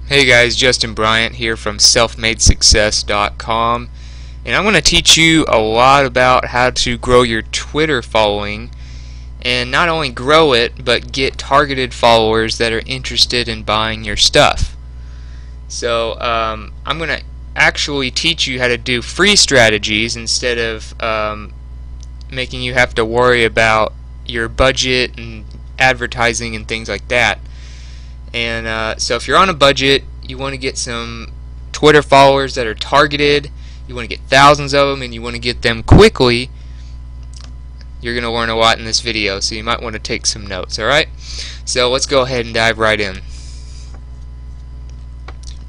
Hey guys, Justin Bryant here from selfmadesuccess.com, and I'm going to teach you a lot about how to grow your Twitter following, and not only grow it but get targeted followers that are interested in buying your stuff. So I'm going to actually teach you how to do free strategies instead of making you have to worry about your budget and advertising and things like that. And so if you're on a budget, you want to get some Twitter followers that are targeted, you want to get thousands of them, and you want to get them quickly, you're going to learn a lot in this video, so you might want to take some notes, alright? So let's go ahead and dive right in.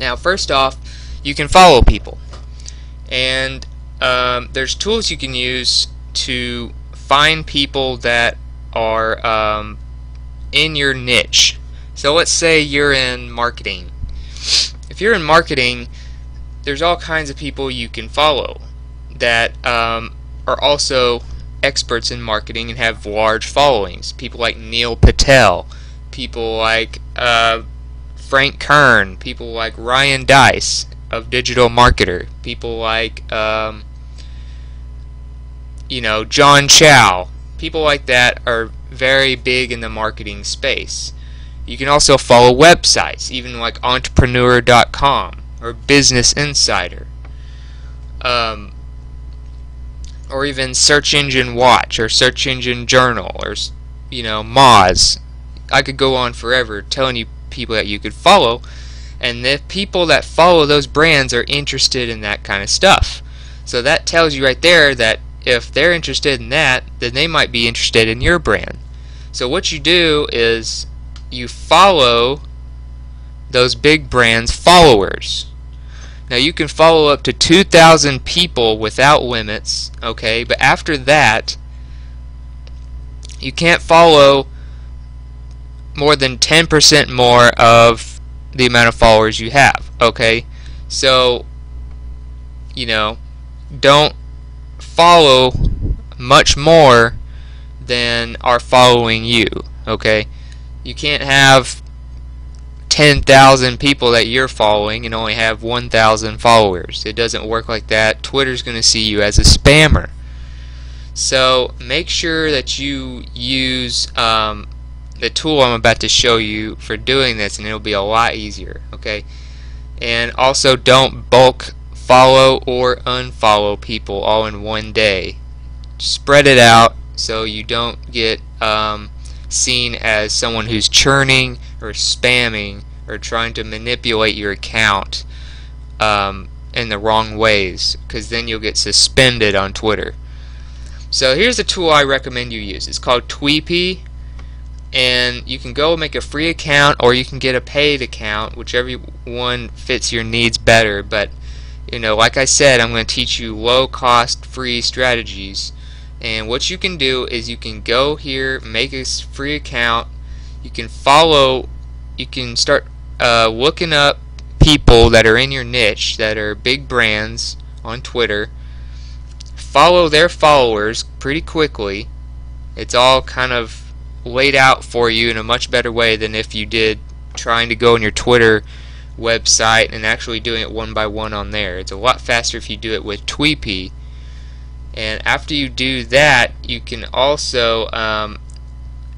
Now first off, you can follow people, and there's tools you can use to find people that are in your niche. So let's say you're in marketing. If you're in marketing, there's all kinds of people you can follow that are also experts in marketing and have large followings. People like Neil Patel, people like Frank Kern, people like Ryan Deiss of Digital Marketer, people like John Chow. People like that are very big in the marketing space. You can also follow websites, even like entrepreneur.com or Business Insider, or even Search Engine Watch or Search Engine Journal, or Moz. I could go on forever telling you people that you could follow, and the people that follow those brands are interested in that kind of stuff. So that tells you right there that if they're interested in that, then they might be interested in your brand. So what you do is you follow those big brands' followers. Now you can follow up to 2,000 people without limits, okay? But after that, you can't follow more than 10% more of the amount of followers you have, okay? So, don't follow much more than are following you, okay? You can't have 10,000 people that you're following and only have 1,000 followers. It doesn't work like that. Twitter's going to see you as a spammer. So make sure that you use the tool I'm about to show you for doing this, and it'll be a lot easier, okay? And also don't bulk follow or unfollow people all in one day. Spread it out so you don't get seen as someone who's churning or spamming or trying to manipulate your account in the wrong ways, because then you'll get suspended on Twitter. So here's a tool I recommend you use. It's called Tweepy, and you can go make a free account or you can get a paid account, whichever one fits your needs better. But like I said, I'm going to teach you low cost free strategies. And what you can do is you can go here, make a free account, you can follow, you can start looking up people that are in your niche, that are big brands on Twitter, follow their followers pretty quickly. It's all kind of laid out for you in a much better way than if you did trying to go on your Twitter website and actually doing it one by one on there. It's a lot faster if you do it with Tweepy. And after you do that, you can also,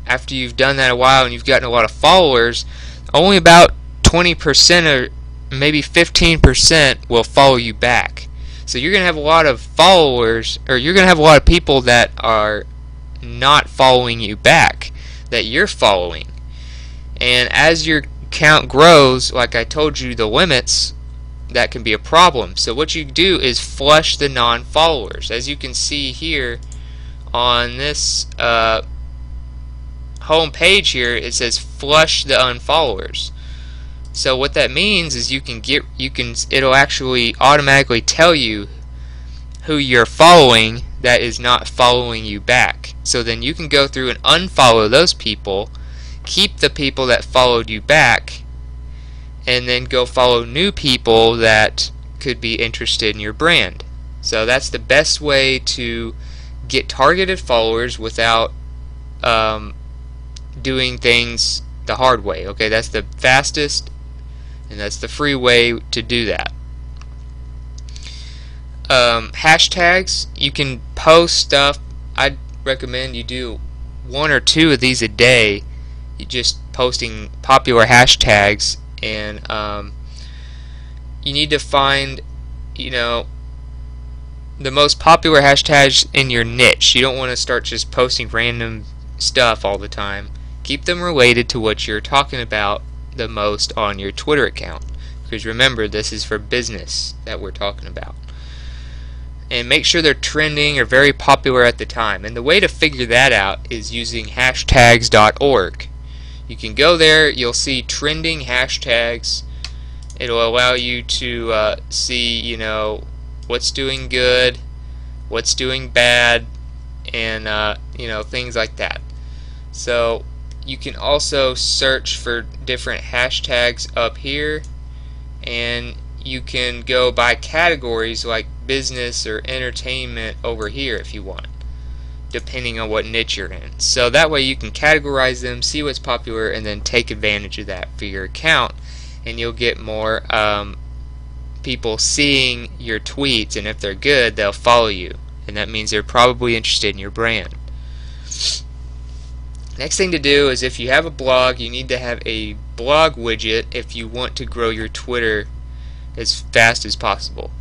after you've done that a while and you've gotten a lot of followers, only about 20% or maybe 15% will follow you back. So you're going to have a lot of followers, or you're going to have a lot of people that are not following you back, that you're following. And as your count grows, like I told you, the limits, that can be a problem. So what you do is flush the non-followers. As you can see here on this home page here, it says flush the unfollowers. So what that means is it'll actually automatically tell you who you're following that is not following you back. So then you can go through and unfollow those people, keep the people that followed you back, and then go follow new people that could be interested in your brand. So that's the best way to get targeted followers without doing things the hard way. Okay, that's the fastest and that's the free way to do that. Hashtags, you can post stuff. I'd recommend you do 1 or 2 of these a day. You just posting popular hashtags, and you need to find, the most popular hashtags in your niche. You don't want to start just posting random stuff all the time. Keep them related to what you're talking about the most on your Twitter account, because remember, this is for business that we're talking about. And make sure they're trending or very popular at the time. And the way to figure that out is using hashtags.org. You can go there, you'll see trending hashtags. It'll allow you to see, what's doing good, what's doing bad, and things like that. So you can also search for different hashtags up here, and you can go by categories like business or entertainment over here if you want, depending on what niche you're in. So that way you can categorize them, see what's popular, and then take advantage of that for your account, and you'll get more people seeing your tweets, and if they're good, they'll follow you, and that means they're probably interested in your brand. Next thing to do is, if you have a blog, you need to have a blog widget if you want to grow your Twitter as fast as possible.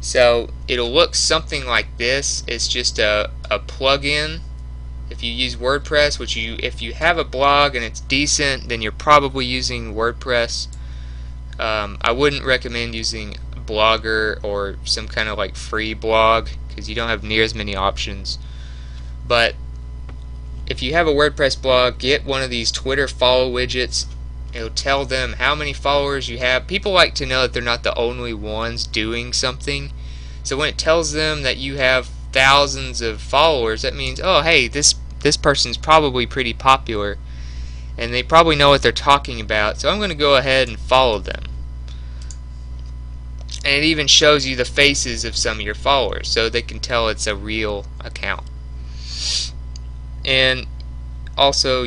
So it'll look something like this. It's just a plugin. If you use WordPress, if you have a blog and it's decent, then you're probably using WordPress. I wouldn't recommend using Blogger or some kind of like free blog, because you don't have near as many options. But if you have a WordPress blog, get one of these Twitter follow widgets. It'll tell them how many followers you have. People like to know that they're not the only ones doing something. So when it tells them that you have thousands of followers, that means, oh hey, this person's probably pretty popular, and they probably know what they're talking about, so I'm going to go ahead and follow them. And it even shows you the faces of some of your followers, so they can tell it's a real account. And also,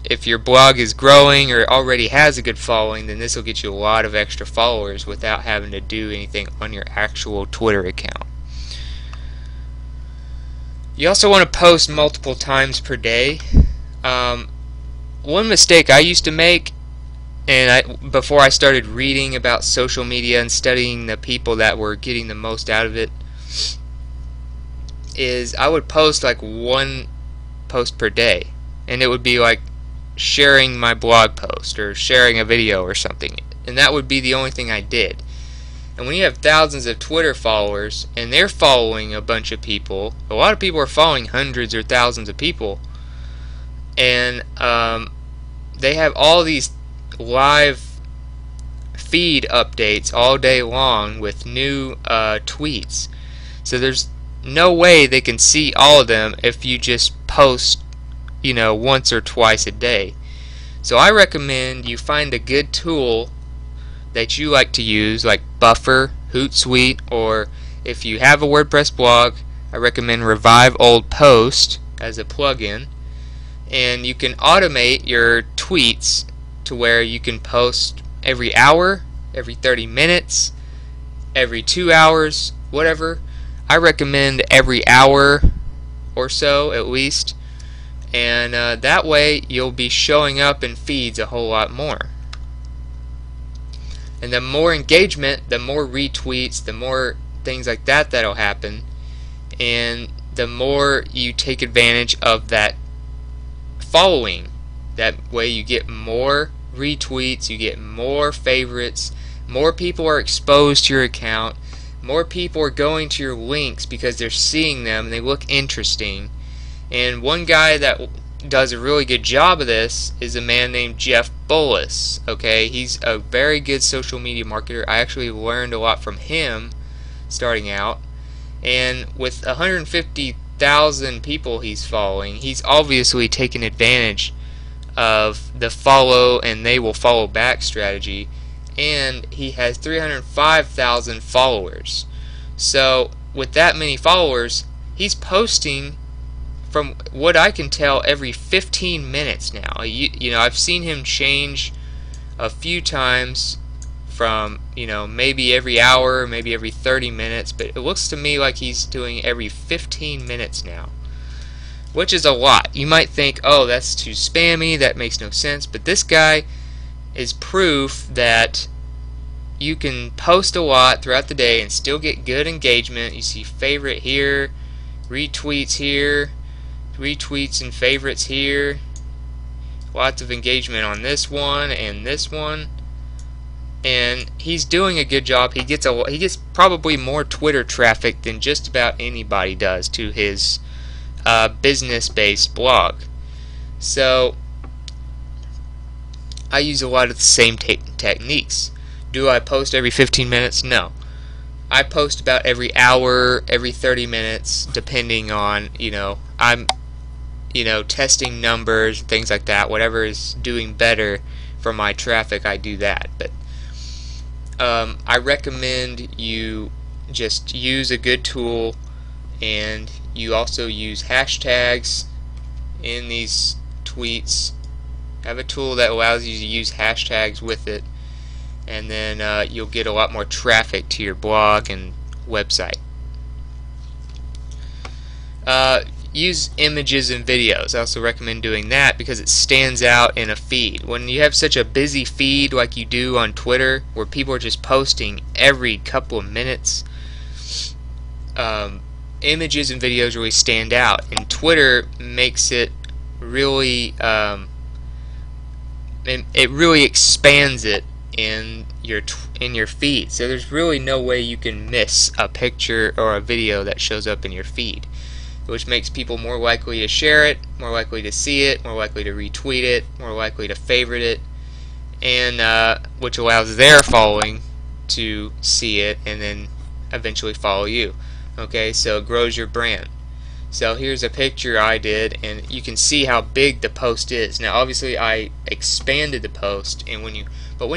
if your blog is growing or already has a good following, then this will get you a lot of extra followers without having to do anything on your actual Twitter account. You also want to post multiple times per day. One mistake I used to make, before I started reading about social media and studying the people that were getting the most out of it, is I would post like 1 post per day, and it would be like sharing my blog post or sharing a video or something, and that would be the only thing I did. And when you have thousands of Twitter followers and they're following a bunch of people, a lot of people are following hundreds or thousands of people, and they have all these live feed updates all day long with new tweets. So there's no way they can see all of them if you just post once or twice a day. So I recommend you find a good tool that you like to use, like Buffer, Hootsuite, or if you have a WordPress blog, I recommend Revive Old Post as a plugin. And you can automate your tweets to where you can post every hour, every 30 minutes, every 2 hours, whatever. I recommend every hour or so at least, and that way you'll be showing up in feeds a whole lot more. And the more engagement, the more retweets, the more things like that that'll happen, and the more you take advantage of that following. That way you get more retweets, you get more favorites, more people are exposed to your account, more people are going to your links because they're seeing them and they look interesting. And one guy that does a really good job of this is a man named Jeff Bullis. Okay, he's a very good social media marketer. I actually learned a lot from him starting out, and with 150,000 people he's following, he's obviously taken advantage of the follow and they will follow back strategy, and he has 305,000 followers. So with that many followers, he's posting, from what I can tell, every 15 minutes now. You know, I've seen him change a few times from, maybe every hour, maybe every 30 minutes, but it looks to me like he's doing every 15 minutes now, which is a lot. You might think, oh, that's too spammy, that makes no sense, but this guy is proof that you can post a lot throughout the day and still get good engagement. You see favorite here, retweets here, retweets and favorites here, lots of engagement on this one and this one, and he's doing a good job. He gets probably more Twitter traffic than just about anybody does to his business-based blog. So I use a lot of the same techniques. Do I post every 15 minutes? No. I post about every hour, every 30 minutes, depending on, I'm testing numbers, things like that. Whatever is doing better for my traffic, I do that. But I recommend you just use a good tool, and you also use hashtags in these tweets. Have a tool that allows you to use hashtags with it, and then you'll get a lot more traffic to your blog and website. Use images and videos. I also recommend doing that because it stands out in a feed. When you have such a busy feed like you do on Twitter, where people are just posting every couple of minutes, images and videos really stand out, and Twitter makes it really it really expands it in your feed. So there's really no way you can miss a picture or a video that shows up in your feed, which makes people more likely to share it, more likely to see it, more likely to retweet it, more likely to favorite it, and which allows their following to see it and then eventually follow you. Okay, so it grows your brand. So here's a picture I did, and you can see how big the post is. Now obviously I expanded the post, and when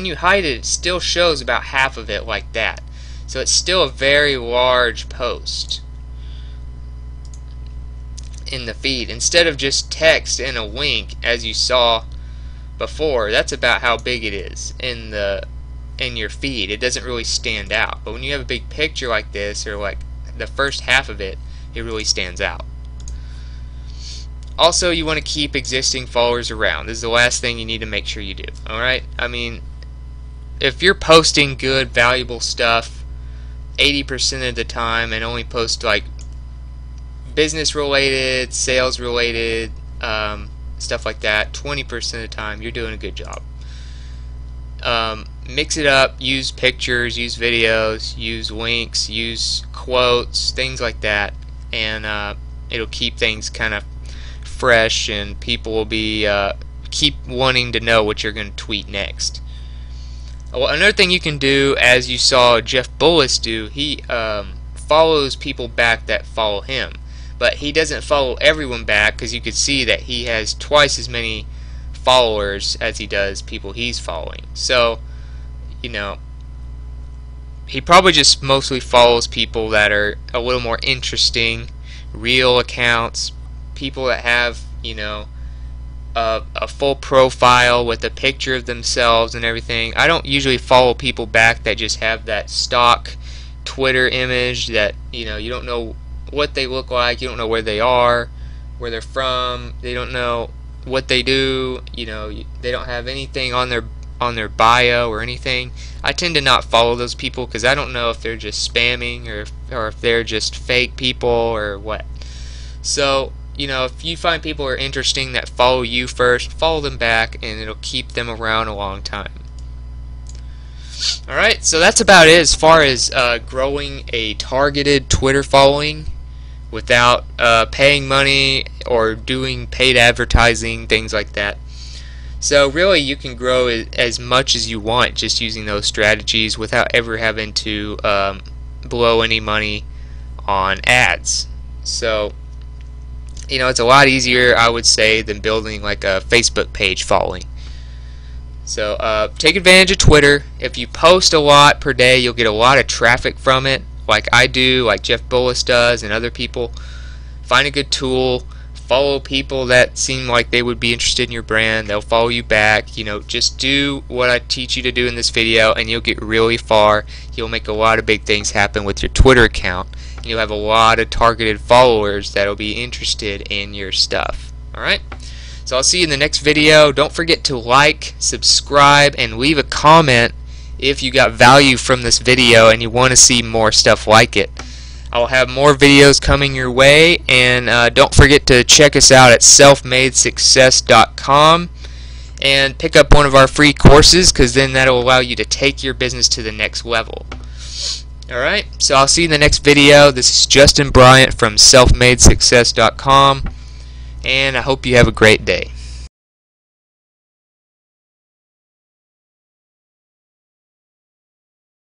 you hide it, it still shows about half of it like that. So it's still a very large post in the feed. Instead of just text and a link as you saw before, that's about how big it is in your feed. It doesn't really stand out. But when you have a big picture like this, or like the first half of it, it really stands out. Also, you want to keep existing followers around. This is the last thing you need to make sure you do. Alright? I mean, if you're posting good, valuable stuff 80% of the time and only post like business related, sales related, stuff like that 20% of the time, you're doing a good job. Mix it up, use pictures, use videos, use links, use quotes, things like that, and it'll keep things kind of fresh, and people will be keep wanting to know what you're going to tweet next. Well, another thing you can do, as you saw Jeff Bullis do, he follows people back that follow him, but he doesn't follow everyone back, because you could see that he has twice as many followers as he does people he's following. So, he probably just mostly follows people that are a little more interesting, real accounts, people that have, a full profile with a picture of themselves and everything. I don't usually follow people back that just have that stock Twitter image that, you don't know what they look like, you don't know where they are, where they're from, they don't know what they do, they don't have anything on their bio or anything. I tend to not follow those people because I don't know if they're just spamming or if they're just fake people or what. So, if you find people are interesting that follow you first, follow them back, and it'll keep them around a long time. Alright, so that's about it as far as growing a targeted Twitter following without paying money or doing paid advertising, things like that. So really, you can grow as much as you want just using those strategies without ever having to blow any money on ads. So, it's a lot easier, I would say, than building like a Facebook page following. So take advantage of Twitter. If you post a lot per day, you'll get a lot of traffic from it, like I do, like Jeff Bullis does, and other people. Find a good tool, follow people that seem like they would be interested in your brand. They'll follow you back. You know, just do what I teach you to do in this video and you'll get really far. You'll make a lot of big things happen with your Twitter account. You'll have a lot of targeted followers that'll be interested in your stuff. Alright? So I'll see you in the next video. Don't forget to like, subscribe, and leave a comment if you got value from this video and you want to see more stuff like it. I'll have more videos coming your way, and don't forget to check us out at selfmadesuccess.com and pick up one of our free courses, because then that'll allow you to take your business to the next level. Alright, so I'll see you in the next video. This is Justin Bryant from selfmadesuccess.com, and I hope you have a great day.